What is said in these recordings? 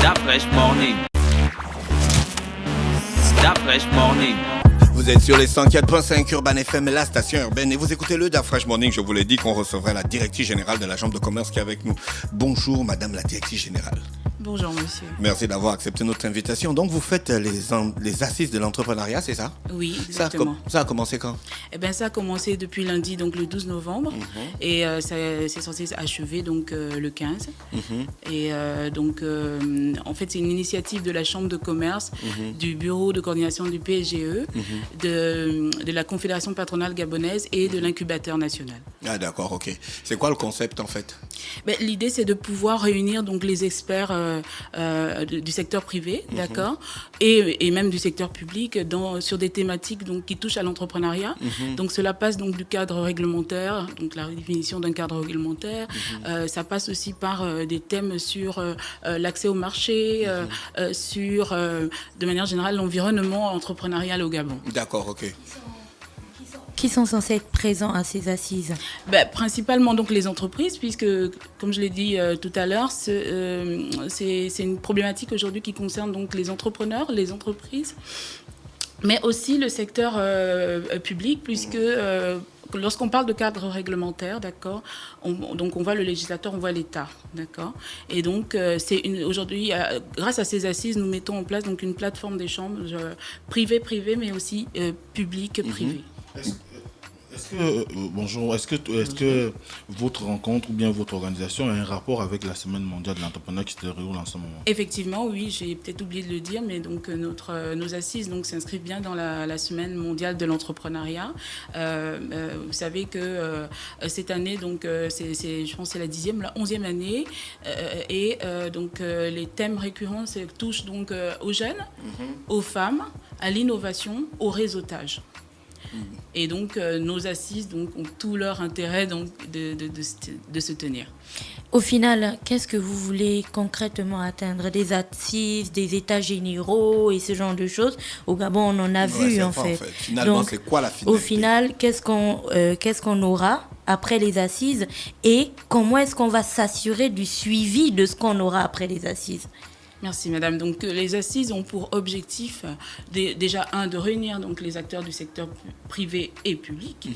Da Fresh Morning. Da Fresh Morning. Vous êtes sur les 104.5 Urban FM, la station urbaine, et vous écoutez le Da Fresh Morning. Je vous l'ai dit qu'on recevrait la directrice générale de la Chambre de commerce qui est avec nous. Bonjour Madame la directrice générale. Bonjour monsieur. Merci d'avoir accepté notre invitation. Donc vous faites les assises de l'entrepreneuriat, c'est ça? Oui, exactement. Ça a commencé quand? Eh bien, ça a commencé depuis lundi, donc le 12 novembre, et c'est censé s'achever donc le 15. Et en fait, c'est une initiative de la Chambre de commerce, du bureau de coordination du PSGE, de la Confédération patronale gabonaise et de l'incubateur national. Ah d'accord, ok. C'est quoi le concept en fait? L'idée, c'est de pouvoir réunir donc les experts du secteur privé, d'accord, et même du secteur public sur des thématiques donc qui touchent à l'entrepreneuriat. Donc cela passe donc du cadre réglementaire, donc la définition d'un cadre réglementaire. Ça passe aussi par des thèmes sur l'accès au marché, sur de manière générale l'environnement entrepreneurial au Gabon. D'accord, ok. Qui sont censés être présents à ces assises? Principalement donc les entreprises, puisque, comme je l'ai dit tout à l'heure, c'est une problématique aujourd'hui qui concerne donc les entrepreneurs, les entreprises, mais aussi le secteur public, puisque lorsqu'on parle de cadre réglementaire, d'accord, donc on voit le législateur, on voit l'État, d'accord. Et donc aujourd'hui, grâce à ces assises, nous mettons en place donc une plateforme d'échange privé, mais aussi public-privé. Bonjour, est-ce que votre rencontre ou bien votre organisation a un rapport avec la Semaine mondiale de l'entrepreneuriat qui se déroule en ce moment? Effectivement, oui, j'ai peut-être oublié de le dire, mais donc nos assises s'inscrivent bien dans la Semaine mondiale de l'entrepreneuriat. Vous savez que cette année, donc je pense que c'est la 10e, la 11e année, les thèmes récurrents touchent donc aux jeunes, aux femmes, à l'innovation, au réseautage. Et donc, nos assises ont tout leur intérêt donc, de se tenir. Au final, qu'est-ce que vous voulez concrètement atteindre? Des assises, des états généraux et ce genre de choses? Au Gabon, on en a vu en fait. Finalement, donc, c'est quoi la finalité? Au final, qu'est-ce qu'on aura après les assises et comment est-ce qu'on va s'assurer du suivi de ce qu'on aura après les assises? Merci madame. Donc les assises ont pour objectif déjà de réunir donc les acteurs du secteur privé et public,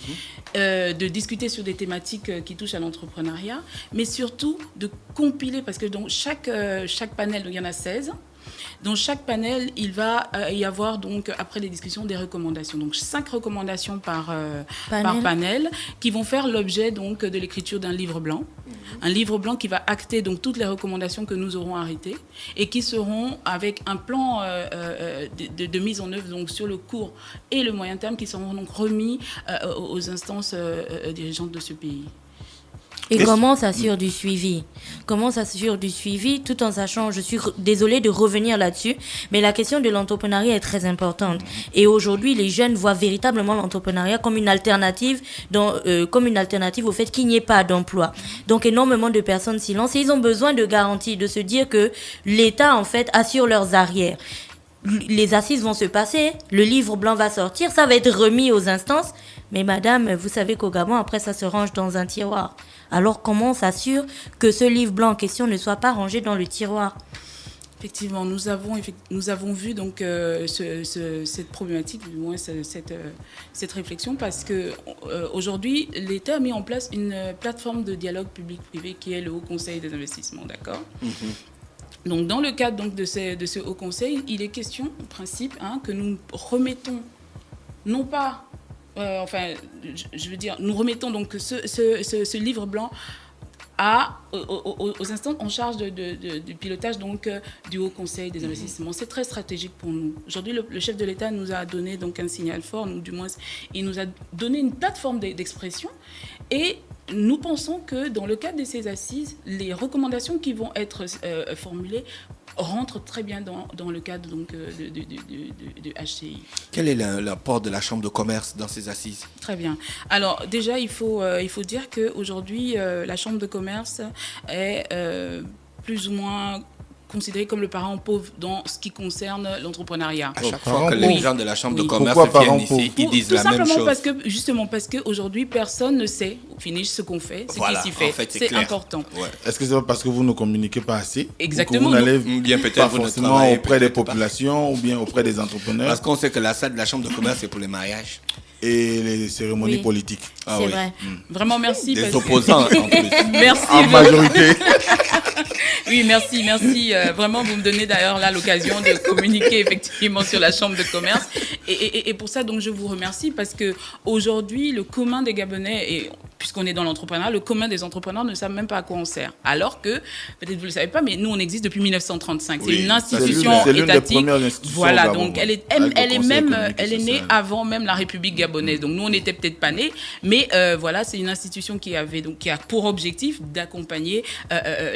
de discuter sur des thématiques qui touchent à l'entrepreneuriat, mais surtout de compiler, parce que dans chaque panel, donc il y en a 16. Dans chaque panel, il va y avoir donc après les discussions des recommandations. Donc 5 recommandations par panel qui vont faire l'objet donc de l'écriture d'un livre blanc. Un livre blanc qui va acter donc toutes les recommandations que nous aurons arrêtées et qui seront avec un plan de mise en œuvre donc sur le court et le moyen terme qui seront donc remis aux instances dirigeantes de ce pays. Et comment on s'assure du suivi? Comment on s'assure du suivi tout en sachant, je suis désolée de revenir là-dessus, mais la question de l'entrepreneuriat est très importante. Et aujourd'hui, les jeunes voient véritablement l'entrepreneuriat comme une alternative au fait qu'il n'y ait pas d'emploi. Donc énormément de personnes s'y lancent et ils ont besoin de garanties, de se dire que l'État en fait assure leurs arrières. Les assises vont se passer, le livre blanc va sortir, ça va être remis aux instances. Mais madame, vous savez qu'au Gabon, après, ça se range dans un tiroir. Alors, comment on s'assure que ce livre blanc en question ne soit pas rangé dans le tiroir? Effectivement, nous avons vu donc cette problématique, du moins cette réflexion, parce que aujourd'hui, l'État a mis en place une plateforme de dialogue public-privé qui est le Haut Conseil des investissements, d'accord? Donc, dans le cadre donc, de ce Haut Conseil, il est question, en principe, que nous remettons, non pas... je veux dire, nous remettons donc ce livre blanc aux instances en charge du pilotage donc, du Haut Conseil des investissements. C'est très stratégique pour nous. Aujourd'hui, le chef de l'État nous a donné donc, un signal fort, du moins, il nous a donné une plateforme d'expression et nous pensons que dans le cadre de ces assises, les recommandations qui vont être formulées rentre très bien dans le cadre donc, de HCI. Quel est l'apport de la Chambre de commerce dans ces assises? Très bien. Alors déjà, il faut dire qu'aujourd'hui, la Chambre de commerce est plus ou moins considéré comme le parent pauvre dans ce qui concerne l'entrepreneuriat. À chaque parents fois que les pauvres. gens de la chambre de Oui. commerce Pourquoi viennent parents ici, ils pauvres? disent Tout la même simplement chose. parce qu'aujourd'hui, personne ne sait, au finish, ce qu'on fait, ce Voilà, qui s'y fait. en fait, c'est c'est clair. important. Ouais. Est-ce que c'est parce que vous ne communiquez pas assez? Exactement. Ou que vous n'allez Bien peut-être pas vous ne forcément travaillez auprès des peut-être pas. populations ou bien auprès des entrepreneurs Parce qu'on sait que la salle de la chambre de commerce, c'est pour les mariages. et les cérémonies Oui. politiques. Ah c'est oui. vrai. Vraiment, merci. Des parce que- opposants, en plus. Merci. En majorité. Oui, merci. Vraiment, vous me donnez d'ailleurs là l'occasion de communiquer effectivement sur la chambre de commerce. Et pour ça, donc, je vous remercie parce que aujourd'hui, le commun des Gabonais, et puisqu'on est dans l'entrepreneuriat, le commun des entrepreneurs ne savent même pas à quoi on sert. Alors que, peut-être vous ne le savez pas, mais nous, on existe depuis 1935. Oui, c'est une ça, institution c'est l'une des étatique. premières institutions Voilà, au Gabon, donc elle est, avec le elle est Conseil même, économique et elle est née social. avant même la République gabonaise. Donc nous, on n'était peut-être pas nés, mais voilà, c'est une institution qui a pour objectif d'accompagner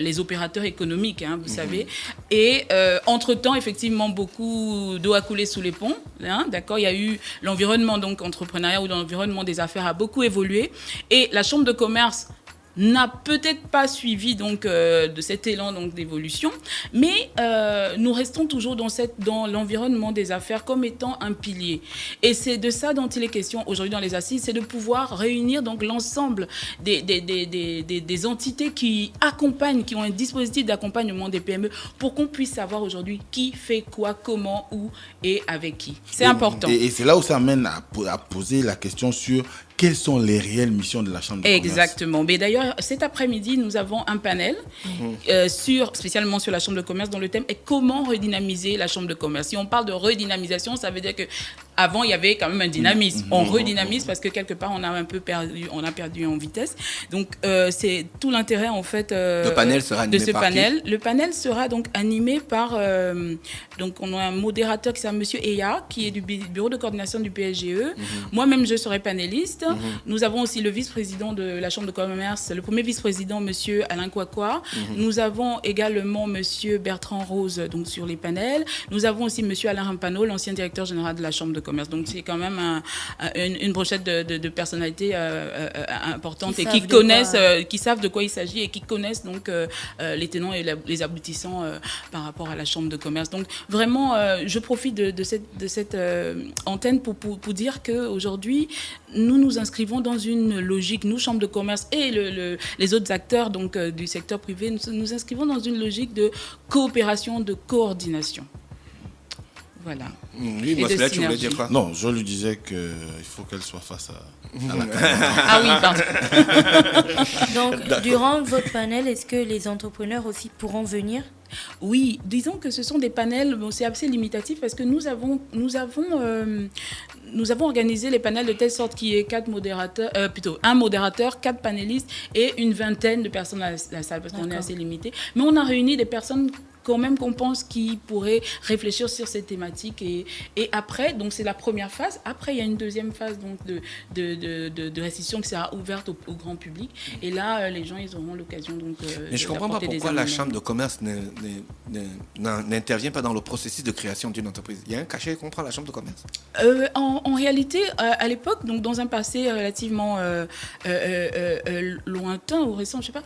les opérateurs économiques, hein, vous savez. Et entre-temps, effectivement, beaucoup d'eau a coulé sous les ponts. Hein, d'accord, il y a eu l'environnement donc entrepreneuriat ou l'environnement des affaires a beaucoup évolué. Et la Chambre de commerce n'a peut-être pas suivi donc de cet élan donc d'évolution, mais nous restons toujours dans l'environnement des affaires comme étant un pilier. Et c'est de ça dont il est question aujourd'hui dans les assises, c'est de pouvoir réunir donc l'ensemble des entités qui accompagnent, qui ont un dispositif d'accompagnement des PME pour qu'on puisse savoir aujourd'hui qui fait quoi, comment, où et avec qui. C'est important. Et c'est là où ça amène à poser la question sur quelles sont les réelles missions de la Chambre de commerce. Exactement. Mais d'ailleurs, cet après-midi, nous avons un panel spécialement sur la Chambre de commerce dont le thème est comment redynamiser la Chambre de commerce. Si on parle de redynamisation, ça veut dire que avant il y avait quand même un dynamisme. On redynamise parce que quelque part on a un peu perdu en vitesse. Donc c'est tout l'intérêt en fait Le panel sera animé de ce par qui? panel. Le panel sera donc animé par donc on a un modérateur qui s'appelle Monsieur Eya qui est du bureau de coordination du PSGE. Moi-même je serai panéliste. Nous avons aussi le vice-président de la Chambre de commerce, le premier vice-président, Monsieur Alain Kouakoua. Nous avons également Monsieur Bertrand Rose donc, sur les panels. Nous avons aussi Monsieur Alain Rampano, l'ancien directeur général de la Chambre de commerce. Donc c'est quand même une brochette de personnalités importantes et qui connaissent, qui savent de quoi il s'agit et qui connaissent donc les tenants et les aboutissants par rapport à la Chambre de commerce. Donc vraiment, je profite de cette antenne pour dire qu'aujourd'hui, nous inscrivons dans une logique, nous, Chambre de commerce et les autres acteurs donc, du secteur privé, nous inscrivons dans une logique de coopération, de coordination. Voilà. Oui, Et moi, de c'est là que tu voulais synergie. dire quoi? Non, je lui disais qu'il faut qu'elle soit face à la caméra. Ah oui, pardon. Donc, durant votre panel, est-ce que les entrepreneurs aussi pourront venir? Oui, disons que ce sont des panels, bon, c'est assez limitatif parce que nous avons organisé les panels de telle sorte qu'il y ait un modérateur, 4 panélistes et une vingtaine de personnes à la salle parce qu'on est assez limité. Mais on a réuni des personnes quand même qu'on pense qui pourraient réfléchir sur ces thématiques et après, donc c'est la première phase. Après, il y a une deuxième phase donc de restitution qui sera ouverte au grand public et là, les gens ils auront l'occasion donc. Mais je ne comprends pas pourquoi la Chambre de commerce n'intervient pas dans le processus de création d'une entreprise. Il y a un cachet contre la Chambre de commerce? En réalité, à l'époque, donc dans un passé relativement lointain ou récent, je sais pas,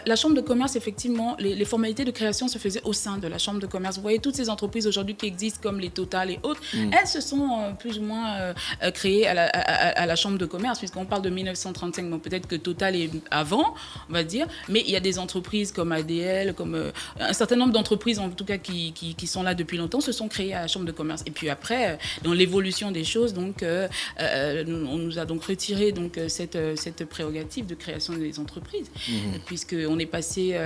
la Chambre de commerce, effectivement, les formalités de création se faisaient au sein de la Chambre de commerce. Vous voyez, toutes ces entreprises aujourd'hui qui existent, comme les Total et autres, elles se sont plus ou moins créées à la Chambre de commerce, puisqu'on parle de 1935. Bon, peut-être que Total est avant, on va dire, mais il y a des entreprises comme ADL, comme un certain nombre d'entreprises, en tout cas, qui sont là depuis longtemps, se sont créées à la Chambre de commerce. Et puis après, dans l'évolution des choses, donc, on nous a donc retiré donc, cette prérogative de création des entreprises, puisqu'on est passé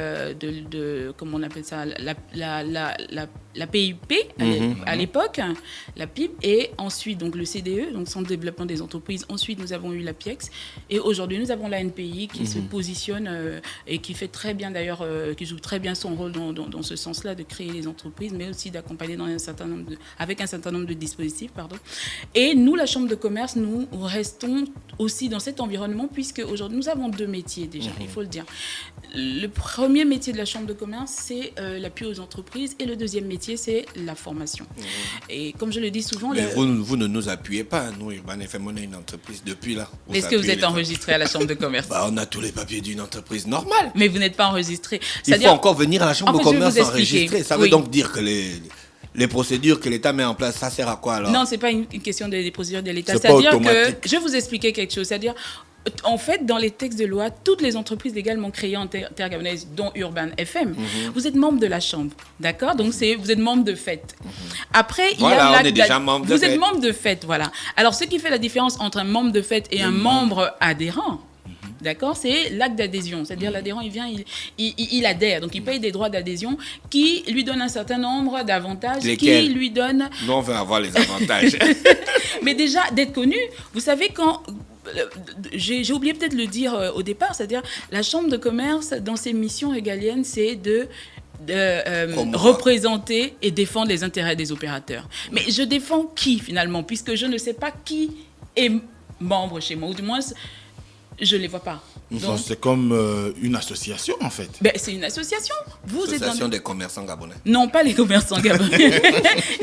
comment on appelle ça, la PIP à l'époque, la PIP, et ensuite donc le CDE, donc Centre de développement des entreprises. Ensuite, nous avons eu la PIEX, et aujourd'hui, nous avons la NPI qui se positionne et qui fait très bien d'ailleurs, qui joue très bien son rôle dans ce sens-là, de créer les entreprises, mais aussi d'accompagner avec un certain nombre de dispositifs, pardon. Et nous, la Chambre de commerce, nous restons aussi dans cet environnement, puisque aujourd'hui, nous avons 2 métiers déjà, il faut le dire. Le premier métier de la Chambre de commerce, c'est l'appui aux entreprises, et le deuxième métier, c'est la formation. Et comme je le dis souvent... Mais vous ne nous appuyez pas, nous, Urban FM, on est une entreprise depuis là. Est-ce que vous êtes enregistré à la Chambre de commerce? On a tous les papiers d'une entreprise normale. Mais vous n'êtes pas enregistré. Il faut encore venir à la Chambre de commerce je vais vous expliquer. enregistrer. Ça veut donc dire que les procédures que l'État met en place, ça sert à quoi alors? Non, ce n'est pas une question des procédures de l'État. C'est pas C'est-à-dire automatique. que, je vais vous expliquer quelque chose. C'est-à-dire, en fait, dans les textes de loi, toutes les entreprises légalement créées en terre gabonaise, dont Urban FM, vous êtes membre de la Chambre, d'accord? Donc, vous êtes membre de fait. Après, il y a on est déjà membre de vous fait. êtes membre de fait, voilà. Alors, ce qui fait la différence entre un membre de fait et un membre adhérent, d'accord, c'est l'acte d'adhésion. C'est-à-dire l'adhérent, il vient, il adhère. Donc, il paye des droits d'adhésion qui lui donnent un certain nombre d'avantages. Lesquels? Qui lui donnent... Nous, on veut avoir les avantages. Mais déjà, d'être connu, vous savez, quand... J'ai oublié peut-être de le dire au départ, c'est-à-dire la Chambre de commerce, dans ses missions régaliennes, c'est de représenter et défendre les intérêts des opérateurs. Mais je défends qui, finalement, puisque je ne sais pas qui est membre chez moi, ou du moins... je ne les vois pas. Donc, C'est comme une association, en fait. C'est une association. Vous êtes Association des commerçants gabonais. Non, pas les commerçants gabonais.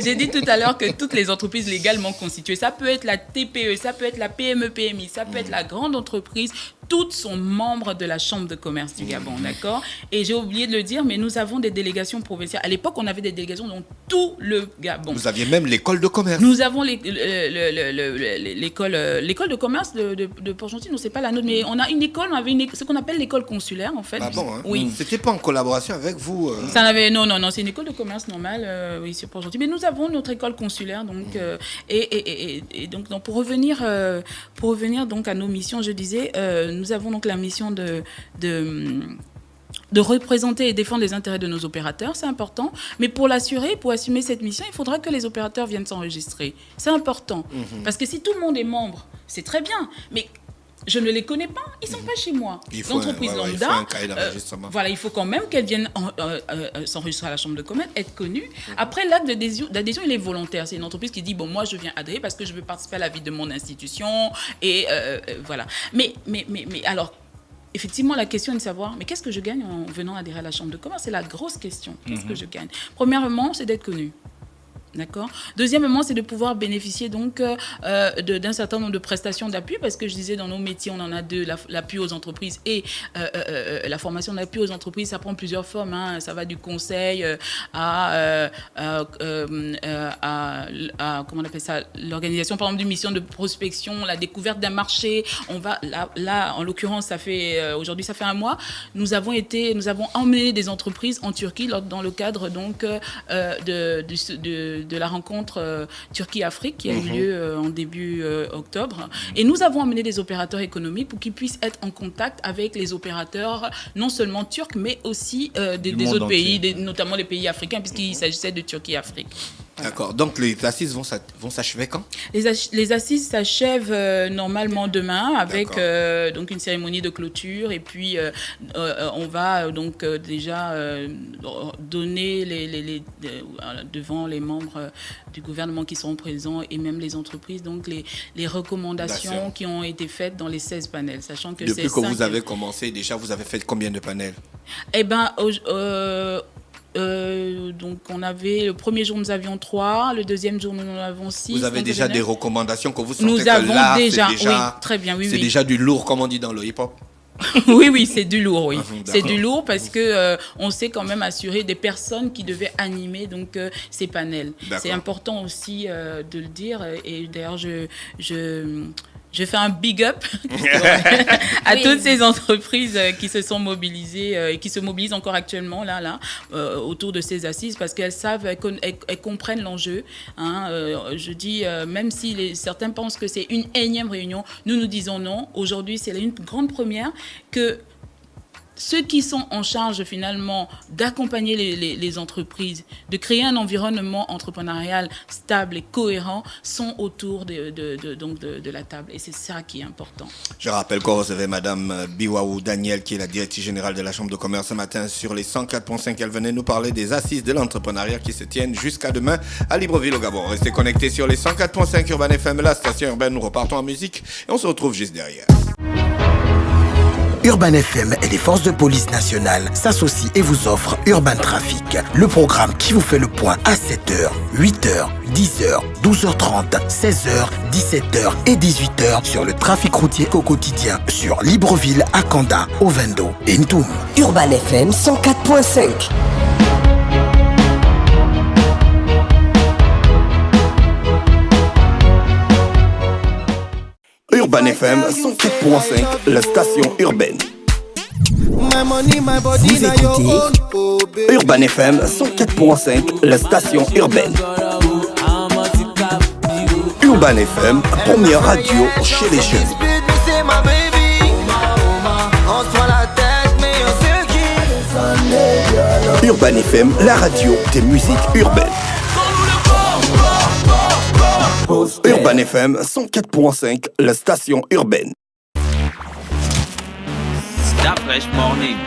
J'ai dit tout à l'heure que toutes les entreprises légalement constituées, ça peut être la TPE, ça peut être la PME-PMI, ça peut être la grande entreprise, toutes sont membres de la Chambre de commerce du Gabon, d'accord? Et j'ai oublié de le dire, mais nous avons des délégations provinciales. À l'époque, on avait des délégations dans tout le Gabon. Vous aviez même l'école de commerce. Nous avons l'école de commerce de Port-Gentil, non, c'est pas la nôtre, mais on a une école, on avait ce qu'on appelle l'école consulaire, en fait. Ah bon, hein? Oui. C'était pas en collaboration avec vous Non, c'est une école de commerce normale, oui, sur Port-Gentil. Mais nous avons notre école consulaire, donc, et donc pour revenir donc à nos missions, je disais, nous avons donc la mission de représenter et défendre les intérêts de nos opérateurs, c'est important. Mais pour l'assurer, pour assumer cette mission, il faudra que les opérateurs viennent s'enregistrer. C'est important. Parce que si tout le monde est membre, c'est très bien. Mais je ne les connais pas, ils ne sont pas chez moi. L'entreprise lambda, il faut un cahier d'enregistrement. voilà, il faut quand même qu'elle vienne s'enregistrer à la Chambre de commerce, être connue. Après, l'acte d'adhésion, il est volontaire. C'est une entreprise qui dit, bon, moi, je viens adhérer parce que je veux participer à la vie de mon institution. Et voilà. Mais alors, effectivement, la question est de savoir, mais qu'est-ce que je gagne en venant adhérer à la Chambre de commerce? C'est la grosse question. Qu'est-ce que je gagne? Premièrement, c'est d'être connu. D'accord. Deuxièmement, c'est de pouvoir bénéficier donc d'un certain nombre de prestations d'appui, parce que je disais dans nos métiers, on en a 2, l'appui aux entreprises et la formation d'appui aux entreprises, ça prend plusieurs formes. Hein. Ça va du conseil à comment on appelle ça, l'organisation par exemple d'une mission de prospection, la découverte d'un marché. On va là en l'occurrence, aujourd'hui ça fait 1 mois, nous avons emmené des entreprises en Turquie dans le cadre donc de la rencontre Turquie-Afrique qui a eu lieu en début octobre. Et nous avons amené des opérateurs économiques pour qu'ils puissent être en contact avec les opérateurs, non seulement turcs, mais aussi des autres pays, notamment les pays africains, puisqu'il s'agissait de Turquie-Afrique. D'accord. Donc les assises vont s'achever quand? Les assises s'achèvent normalement demain avec donc une cérémonie de clôture et puis on va donc déjà donner devant les membres du gouvernement qui seront présents et même les entreprises donc les recommandations qui ont été faites dans les 16 panels, sachant que depuis que vous avez commencé déjà, vous avez fait combien de panels? Eh ben donc le premier jour nous avions 3, le deuxième jour nous en avons 6. Vous avez déjà des recommandations que vous sentez nous que avons là, déjà, c'est déjà, oui, très bien, oui, c'est oui. déjà du lourd comme on dit dans le hip-hop. Oui, c'est du lourd, oui. C'est D'accord. du lourd parce que on s'est quand même assuré des personnes qui devaient animer donc ces panels. D'accord. C'est important aussi de le dire et d'ailleurs je fais un big up à toutes ces entreprises qui se sont mobilisées et qui se mobilisent encore actuellement là autour de ces assises parce qu'elles savent, elles comprennent l'enjeu. Hein. Je dis, même si certains pensent que c'est une énième réunion, nous disons non. Aujourd'hui, c'est une grande première que ceux qui sont en charge finalement d'accompagner les entreprises, de créer un environnement entrepreneurial stable et cohérent sont autour de la table. Et c'est ça qui est important. Je rappelle qu'on recevait Madame Biwaou Daniel, qui est la directrice générale de la Chambre de commerce ce matin sur les 104.5. Elle venait nous parler des assises de l'entrepreneuriat qui se tiennent jusqu'à demain à Libreville au Gabon. Restez connectés sur les 104.5 Urban FM, la station urbaine. Nous repartons en musique et on se retrouve juste derrière. Urban FM et les forces de police nationales s'associent et vous offrent Urban Trafic, le programme qui vous fait le point à 7h, 8h, 10h, 12h30, 16h, 17h et 18h sur le trafic routier au quotidien sur Libreville, Akanda, Ovendo et Ntoum. Urban FM 104.5. Urban FM 104.5, la station urbaine. Vous écoutez Urban FM 104.5, la station urbaine. Urban FM, première radio chez les jeunes. Urban FM, la radio des musiques urbaines. Urban FM 104.5, la station urbaine. Stop Fresh Morning.